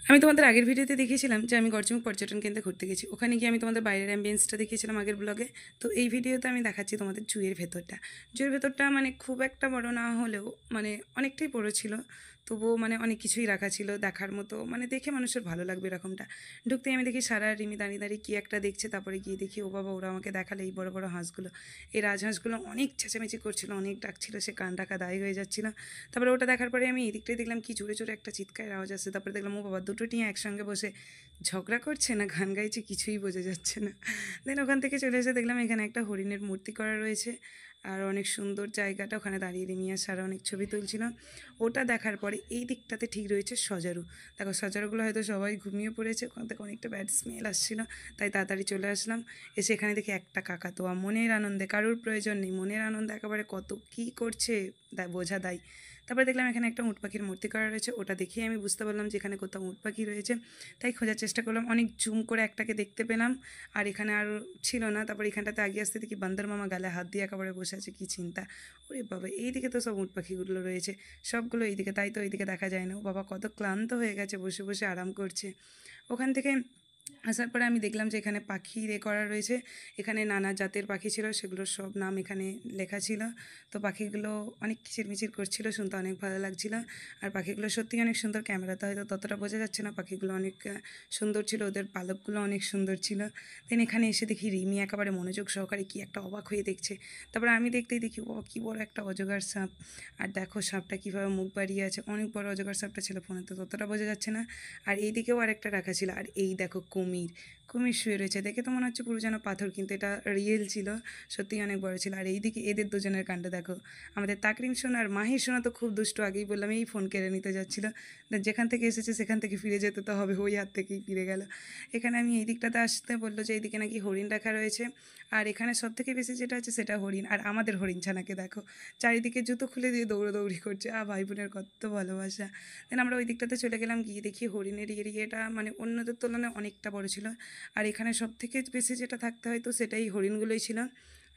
আমি তোমাদের আগের ভিডিওতে দেখিয়েছিলাম যে আমি গড়চুমুক পর্যটন কেন্দ্রে ঘুরতে গেছি। ওখানে গিয়ে আমি তোমাদের বাইরের অ্যাম্বিয়েন্সটা দেখিয়েছিলাম আগের ব্লগে। তো এই ভিডিওতে আমি দেখাচ্ছি তোমাদের জুয়ের ভেতরটা। জুয়ের ভেতরটা মানে খুব একটা বড় না হলেও মানে অনেকটাই বড় ছিল। তবুও মানে অনেক কিছুই রাখা ছিল দেখার মতো, মানে দেখে মানুষের ভালো লাগবে এরকমটা। ঢুকতেই আমি দেখি সারা আর রিমি দাঁড়িয়ে দাঁড়িয়ে কী একটা দেখছে। তারপরে গিয়ে দেখি ও বাবা, ওরা আমাকে দেখালে এই বড় বড় হাঁসগুলো। এই রাজহাঁসগুলো অনেক চেঁচামেচি করছিল, অনেক ডাকছিল, সে কান ডাকা দায়ী হয়ে যাচ্ছিল। তারপরে ওটা দেখার পরে আমি এদিকটাই দেখলাম কি জোরে জোরে একটা চিৎকারের আওয়াজ আসছে। তারপরে দেখলাম ও বাবা, দুটো টিয়া একসঙ্গে বসে ঝগড়া করছে না গান গাইছে কিছুই বোঝা যাচ্ছে না। দেন ওখান থেকে চলে এসে দেখলাম এখানে একটা হরিণের মূর্তি করা রয়েছে আর অনেক সুন্দর জায়গাটা। ওখানে দাঁড়িয়ে রিমিয়া সারা অনেক ছবি তুলছিল। ওটা দেখার পরে এই দিকটাতে ঠিক রয়েছে সজারু। দেখো সজারুগুলো হয়তো সবাই ঘুমিয়ে পড়েছে, ওখান থেকে অনেকটা ব্যাড স্মেল আসছিল, তাই তাড়াতাড়ি চলে আসলাম। এসে এখানে দেখি একটা কাকাতুয়া মনের আনন্দে, কারোর প্রয়োজন নেই, মনের আনন্দে একেবারে কত কী করছে বোঝা দায়। তারপরে দেখলাম এখানে একটা উট পাখির মূর্তি করা রয়েছে, ওটা দেখেই আমি বুঝতে পারলাম যে এখানে কোথাও উট পাখি রয়েছে। তাই খোঁজার চেষ্টা করলাম, অনেক জুম করে একটাকে দেখতে পেলাম। আর এখানে আর ছিল না। তারপর এখানটাতে আগিয়ে আসতে দেখি বান্দর মামা গালে হাত দিয়ে একেবারে বসে আছে, কী চিন্তা। ওরে বাবা, এইদিকে তো সব উট পাখিগুলো রয়েছে, সবগুলো এইদিকে, তাই তো এইদিকে দেখা যায় না। ও বাবা, কত ক্লান্ত হয়ে গেছে, বসে বসে আরাম করছে। ওখান থেকে আসার পরে আমি দেখলাম যে এখানে পাখি করা রয়েছে। এখানে নানা জাতের পাখি ছিল, সেগুলোর সব নাম এখানে লেখা ছিল। তো পাখিগুলো অনেক কিচিরমিচির করছিল, শুনতে অনেক ভালো লাগছিল। আর পাখিগুলো সত্যিই অনেক সুন্দর, ক্যামেরাতে হয়তো ততটা বোঝা যাচ্ছে না। পাখিগুলো অনেক সুন্দর ছিল, ওদের পালকগুলো অনেক সুন্দর ছিল। দেন এখানে এসে দেখি রিমি একেবারে মনোযোগ সহকারে কি একটা অবাক হয়ে দেখছে। তারপরে আমি দেখতেই দেখি ও কী বড় একটা অজগর সাপ। আর দেখো সাপটা কীভাবে মুখ বাড়িয়ে আছে, অনেক বড় অজগর সাপটা ছিল, ফোনে তো ততটা বোঝা যাচ্ছে না। আর এই দিকেও আরেকটা রাখা ছিল। আর এই দেখো কুমির, কুমির শুয়ে রয়েছে, দেখে তো মনে হচ্ছে পুরো যেন পাথর, কিন্তু এটা রিয়েল ছিল, সত্যিই অনেক বড় ছিল। আর এইদিকে এদের দুজনের কাণ্ড দেখো। আমাদের তাকরিম সোনা আর মাহির সোনা তো খুব দুষ্ট, আগেই বললাম, এই ফোন কেড়ে নিতে যাচ্ছিলো। যেখান থেকে এসেছে সেখান থেকে ফিরে যেতে তো হবে, ওই হাত থেকেই ফিরে গেল। এখানে আমি এই দিকটাতে আসতে বললো যে এইদিকে নাকি হরিণ রাখা রয়েছে। আর এখানে সব থেকে বেশি যেটা আছে সেটা হরিণ। আর আমাদের হরিণ ছানাকে দেখো, চারিদিকে জুতো খুলে দিয়ে দৌড়াদৌড়ি করছে। ভাই বোনের কত ভালোবাসা। দেন আমরা ওই দিকটাতে চলে গেলাম, গিয়ে দেখি হরিণের এরিয়াটা মানে অন্যদের তুলনায় অনেকটা বড় ছিল। আর এখানে সবথেকে বেশি যেটা থাকতে হয় তো সেটাই হরিণগুলোই ছিল।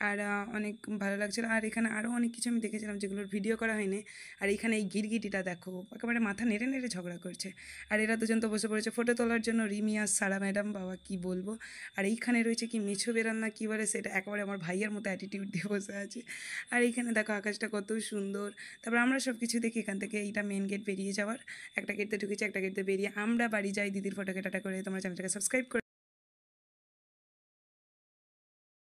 আর অনেক ভালো লাগছিলো। আর এখানে আরও অনেক কিছু আমি দেখেছিলাম যেগুলোর ভিডিও করা হয়নি। আর এইখানে এই গিরগিটিটা দেখো, একেবারে মাথা নেড়ে নেড়ে ঝগড়া করছে। আর এরা দুজন তো বসে পড়েছে ফটো তোলার জন্য, রিমি আর সারা ম্যাডাম, বাবা কি বলবো। আর এইখানে রয়েছে কি মিছু বেরান না কী বলে, সেটা একেবারে আমার ভাইয়ের মতো অ্যাটিটিউড দিয়ে বসে আছে। আর এইখানে দেখো আকাশটা কত সুন্দর। তারপর আমরা সব কিছু দেখি এখান থেকে, এইটা মেন গেট বেরিয়ে যাওয়ার, একটা গেটতে ঢুকেছি, একটা গেটতে বেরিয়ে আমরা বাড়ি যাই। দিদির ফটোকে টাটা করে তোমরা চ্যানেলটাকে সাবস্ক্রাইব করে